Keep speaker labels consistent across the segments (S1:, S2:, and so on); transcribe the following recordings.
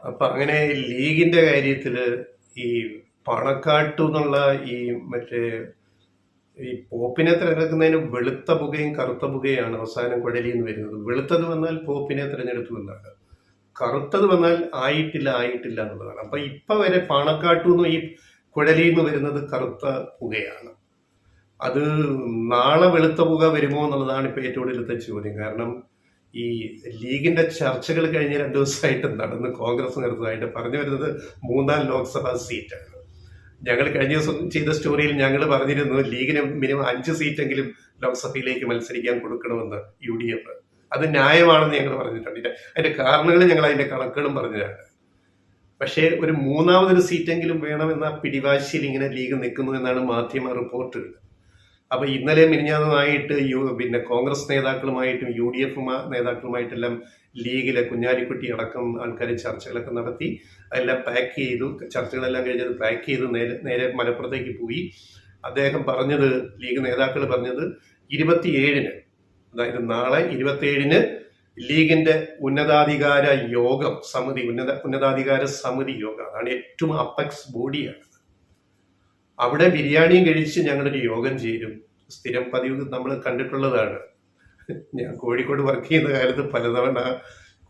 S1: അപ്പൊ അങ്ങനെ ലീഗിന്റെ കാര്യത്തില് ഈ പാണക്കാട്ടു എന്നുള്ള ഈ മറ്റേ ഈ പോപ്പിനെ തിരഞ്ഞെടുക്കുന്നതിന് വെളുത്ത പുകയും കറുത്ത പുകയാണ് അവസാനം കുഴലിയിൽ നിന്ന് വരുന്നത്. വെളുത്തത് വന്നാൽ പോപ്പിനെ തിരഞ്ഞെടുത്തു എന്നാണ്, കറുത്തത് വന്നാൽ ആയിട്ടില്ല എന്നുള്ളതാണ്. അപ്പൊ ഇപ്പൊ വരെ പാണക്കാട്ടുനിന്ന് ഈ കുഴലിയിൽ നിന്ന് വരുന്നത് കറുത്ത പുകയാണ്. അത് നാളെ വെളുത്ത പുക വരുമോ എന്നുള്ളതാണ് ഇപ്പൊ ഏറ്റവും കൂടുതലത്തെ ചോദ്യം. കാരണം ഈ ലീഗിന്റെ ചർച്ചകൾ കഴിഞ്ഞ 2 ദിവസമായിട്ട് നടന്ന് കോൺഗ്രസ് നേതൃത്വമായിട്ട് പറഞ്ഞു വരുന്നത് 3-ാം ലോക്സഭാ സീറ്റാണ്. ഞങ്ങൾ കഴിഞ്ഞ ദിവസം ചെയ്ത സ്റ്റോറിയിൽ ഞങ്ങൾ പറഞ്ഞിരുന്നു ലീഗിന് മിനിമം 5 സീറ്റെങ്കിലും ലോക്സഭയിലേക്ക് മത്സരിക്കാൻ കൊടുക്കണമെന്ന് UDF. അത് ന്യായമാണെന്ന് ഞങ്ങൾ പറഞ്ഞിട്ടുണ്ട്. അതിന്റെ കാരണങ്ങൾ ഞങ്ങൾ അതിന്റെ കണക്കുകളും പറഞ്ഞതാണ്. പക്ഷേ ഒരു 3-ാമതൊരു സീറ്റെങ്കിലും വേണമെന്ന പിടിവാശിയിൽ ഇങ്ങനെ ലീഗ് നിൽക്കുന്നു എന്നാണ് മാധ്യമ റിപ്പോർട്ടുകൾ. അപ്പൊ ഇന്നലെ മിനിഞ്ഞാന്നുമായിട്ട് പിന്നെ കോൺഗ്രസ് നേതാക്കളുമായിട്ടും UDF നേതാക്കളുമായിട്ടെല്ലാം ലീഗിലെ കുഞ്ഞാലിക്കുട്ടി അടക്കം ആൾക്കാർ ചർച്ചകളൊക്കെ നടത്തി. അതെല്ലാം പാക്ക് ചെയ്തു. ചർച്ചകളെല്ലാം കഴിഞ്ഞത് പാക്ക് ചെയ്ത് നേരെ മലപ്പുറത്തേക്ക് പോയി. അദ്ദേഹം പറഞ്ഞത്, ലീഗ് നേതാക്കൾ പറഞ്ഞത് 27-ന്, അതായത് നാളെ 27-ന് ലീഗിന്റെ ഉന്നതാധികാര യോഗം സമിതി, ഉന്നതാധികാര സമിതി യോഗം, അതാണ് ഏറ്റവും അപ്പെക്സ് ബോഡിയാണ്. അവിടെ ബിരിയാണിയും കഴിച്ച് ഞങ്ങളൊരു യോഗം ചേരും. സ്ഥിരം പതിവ് നമ്മൾ കണ്ടിട്ടുള്ളതാണ്. ഞാൻ കോഴിക്കോട് വർക്ക് ചെയ്യുന്ന കാലത്ത് പലതവണ,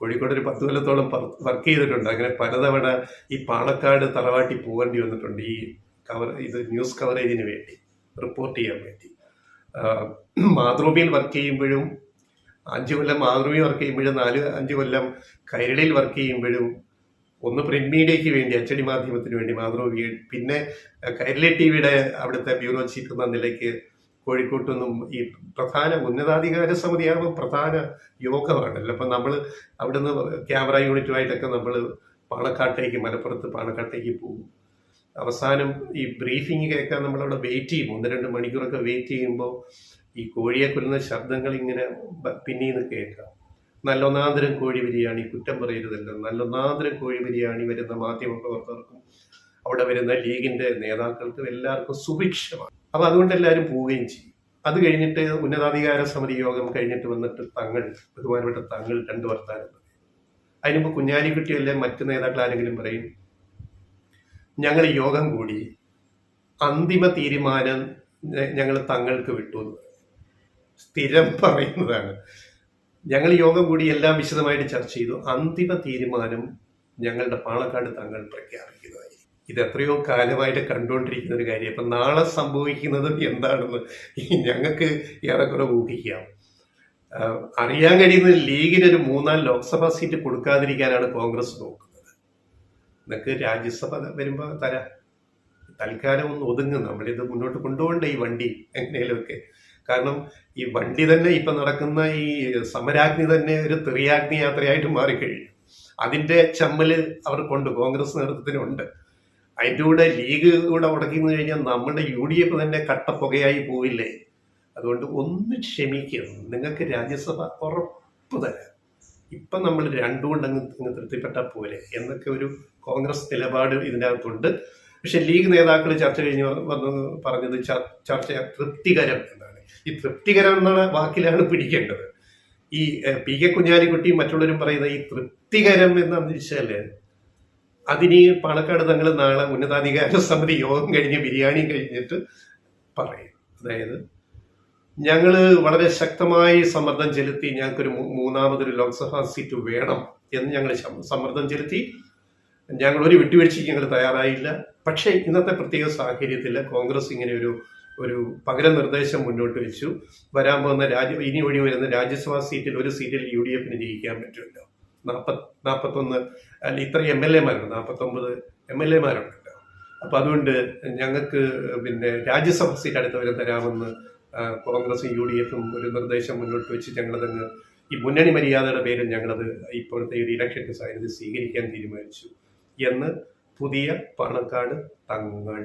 S1: കോഴിക്കോട് ഒരു 10 കൊല്ലത്തോളം വർക്ക് ചെയ്തിട്ടുണ്ട്. അങ്ങനെ പലതവണ ഈ പാണക്കാട് തറവാട്ടി പോകേണ്ടി വന്നിട്ടുണ്ട് ഈ ന്യൂസ് കവറേജിന് വേണ്ടി, റിപ്പോർട്ട് ചെയ്യാൻ വേണ്ടി. മാതൃഭൂമിയിൽ വർക്ക് ചെയ്യുമ്പോഴും 5 കൊല്ലം മാതൃഭൂമി വർക്ക് ചെയ്യുമ്പോഴും 4-5 കൊല്ലം കൈരളിയിൽ വർക്ക് ചെയ്യുമ്പോഴും, ഒന്ന് പ്രിന്റ് മീഡിയയ്ക്ക് വേണ്ടി, അച്ചടി മാധ്യമത്തിന് വേണ്ടി മാതൃഭൂമി, പിന്നെ കൈരളി TVയുടെ അവിടുത്തെ ബ്യൂറോ ചീഫ് എന്ന നിലയ്ക്ക് കോഴിക്കോട്ടൊന്നും ഈ പ്രധാന ഉന്നതാധികാര സമിതിയാകുമ്പോൾ പ്രധാന യോഗമാണല്ലോ. അപ്പം നമ്മൾ അവിടുന്ന് ക്യാമറ യൂണിറ്റുമായിട്ടൊക്കെ നമ്മൾ മലപ്പുറത്ത് പാണക്കാട്ടേക്ക് പോകും. അവസാനം ഈ ബ്രീഫിംഗ് കേൾക്കാൻ നമ്മളവിടെ വെയിറ്റ് ചെയ്യും. 1-2 മണിക്കൂറൊക്കെ വെയിറ്റ് ചെയ്യുമ്പോൾ ഈ കോഴിയെ കൊല്ലുന്ന ശബ്ദങ്ങൾ ഇങ്ങനെ പിന്നീന്ന് കേൾക്കാം. നല്ലൊന്നാന്തരം കോഴി ബിരിയാണി, കുറ്റം പറയരുതല്ലോ, നല്ലൊന്നാന്തരം കോഴി ബിരിയാണി വരുന്ന മാധ്യമ പ്രവർത്തകർക്കും അവിടെ വരുന്ന ലീഗിന്റെ നേതാക്കൾക്കും എല്ലാവർക്കും സുഭിക്ഷമാണ്. അപ്പൊ അതുകൊണ്ട് എല്ലാവരും പോവുകയും ചെയ്യും. അത് കഴിഞ്ഞിട്ട് ഉന്നതാധികാര സമിതി യോഗം കഴിഞ്ഞിട്ട് വന്നിട്ട് ബഹുമാനപ്പെട്ട തങ്ങൾ 2 വർത്താനം പറയും. അതിനുമ്പ് കുഞ്ഞാലിക്കുട്ടിയല്ലേ മറ്റു നേതാക്കൾ ആരെങ്കിലും പറയും, ഞങ്ങൾ യോഗം കൂടി, അന്തിമ തീരുമാനം ഞങ്ങൾ തങ്ങൾക്ക് വിട്ടു എന്ന് പറയും. സ്ഥിരം പറയുന്നതാണ്. ഞങ്ങൾ യോഗം കൂടി എല്ലാം വിശദമായിട്ട് ചർച്ച ചെയ്തു, അന്തിമ തീരുമാനം ഞങ്ങളുടെ പാണക്കാട് തങ്ങൾ പ്രഖ്യാപിക്കുന്നതായി. ഇത് എത്രയോ കാലമായിട്ട് കണ്ടുകൊണ്ടിരിക്കുന്ന ഒരു കാര്യം. അപ്പം നാളെ സംഭവിക്കുന്നത് എന്താണെന്ന് ഞങ്ങൾക്ക് ഏറെക്കുറെ ഊഹിക്കാം. അറിയാൻ കഴിയുന്നത് ലീഗിനൊരു 3-ാം ലോക്സഭാ സീറ്റ് കൊടുക്കാതിരിക്കാനാണ് കോൺഗ്രസ് നോക്കുന്നത്. നിങ്ങൾക്ക് രാജ്യസഭ വരുമ്പോൾ തരാം, തൽക്കാലം ഒന്ന് ഒതുങ്ങും, നമ്മളിത് മുന്നോട്ട് കൊണ്ടുപോകണ്ടേ ഈ വണ്ടി എങ്ങനെയൊക്കെ. കാരണം ഈ വണ്ടി തന്നെ ഇപ്പൊ നടക്കുന്ന ഈ സമരാഗ്നി തന്നെ ഒരു തെറിയാഗ്നി യാത്രയായിട്ട് മാറിക്കഴിഞ്ഞു. അതിന്റെ ചമ്മല് അവർക്കുണ്ട്, കോൺഗ്രസ് നേതൃത്വത്തിനുണ്ട്. അതിൻ്റെ കൂടെ ലീഗ് കൂടെ ഉടക്കിന്ന് കഴിഞ്ഞാൽ നമ്മുടെ UDF തന്നെ കട്ടപ്പുകയായി പോയില്ലേ. അതുകൊണ്ട് ഒന്ന് ക്ഷമിക്കുക, നിങ്ങൾക്ക് രാജ്യസഭ ഉറപ്പ് തരാം. ഇപ്പൊ നമ്മൾ 2 കൊണ്ട് അങ്ങ് തൃപ്തിപ്പെട്ടാൽ പോലെ എന്നൊക്കെ ഒരു കോൺഗ്രസ് നിലപാട് ഇതിനകത്തുണ്ട്. പക്ഷെ ലീഗ് നേതാക്കൾ ചർച്ച കഴിഞ്ഞ് വന്ന് പറഞ്ഞത് ചർച്ച തൃപ്തികരം എന്നാണ്. ഈ തൃപ്തികരം എന്നുള്ള വാക്കിലാണ് പിടിക്കേണ്ടത്. ഈ PK കുഞ്ഞാലിക്കുട്ടിയും മറ്റുള്ളവരും പറയുന്ന ഈ തൃപ്തികരം എന്താണെന്ന് വെച്ചാല്, അതിന് പാണക്കാട് തങ്ങൾ നാളെ ഉന്നതാധികാര സമിതി യോഗം കഴിഞ്ഞ് ബിരിയാണി കഴിഞ്ഞിട്ട് പറയും. അതായത് ഞങ്ങൾ വളരെ ശക്തമായി സമ്മർദ്ദം ചെലുത്തി, ഞങ്ങൾക്കൊരു 3-ാമതൊരു ലോക്സഭാ സീറ്റ് വേണം എന്ന് ഞങ്ങൾ സമ്മർദ്ദം ചെലുത്തി. ഞങ്ങൾ ഒരു വിട്ടുവീഴ്ചയ്ക്ക് ഞങ്ങൾ തയ്യാറായില്ല. പക്ഷേ ഇന്നത്തെ പ്രത്യേക സാഹചര്യത്തിൽ കോൺഗ്രസ് ഇങ്ങനെ ഒരു പകരം നിർദ്ദേശം മുന്നോട്ട് വെച്ചു. വരാൻ പോകുന്ന ഇനി വഴി വരുന്ന രാജ്യസഭാ സീറ്റിൽ ഒരു സീറ്റിൽ UDFന് ജയിക്കാൻ പറ്റുമല്ലോ. 41 അല്ല, ഇത്ര MLA-മാരുണ്ട്, 49 MLA-മാരുണ്ടല്ലോ. അപ്പൊ അതുകൊണ്ട് ഞങ്ങൾക്ക് പിന്നെ രാജ്യസഭ സീറ്റ് അടുത്തവരെ തരാമെന്ന് കോൺഗ്രസും UDFും ഒരു നിർദ്ദേശം മുന്നോട്ട് വെച്ച് ഞങ്ങളതങ്ങ് ഈ മുന്നണി മര്യാദയുടെ പേരിൽ ഞങ്ങളത് ഇപ്പോഴത്തെ ഒരു ഇലക്ഷന്റെ സാഹചര്യത്തിൽ സ്വീകരിക്കാൻ തീരുമാനിച്ചു എന്ന് പുതിയ പാണക്കാട് തങ്ങൾ.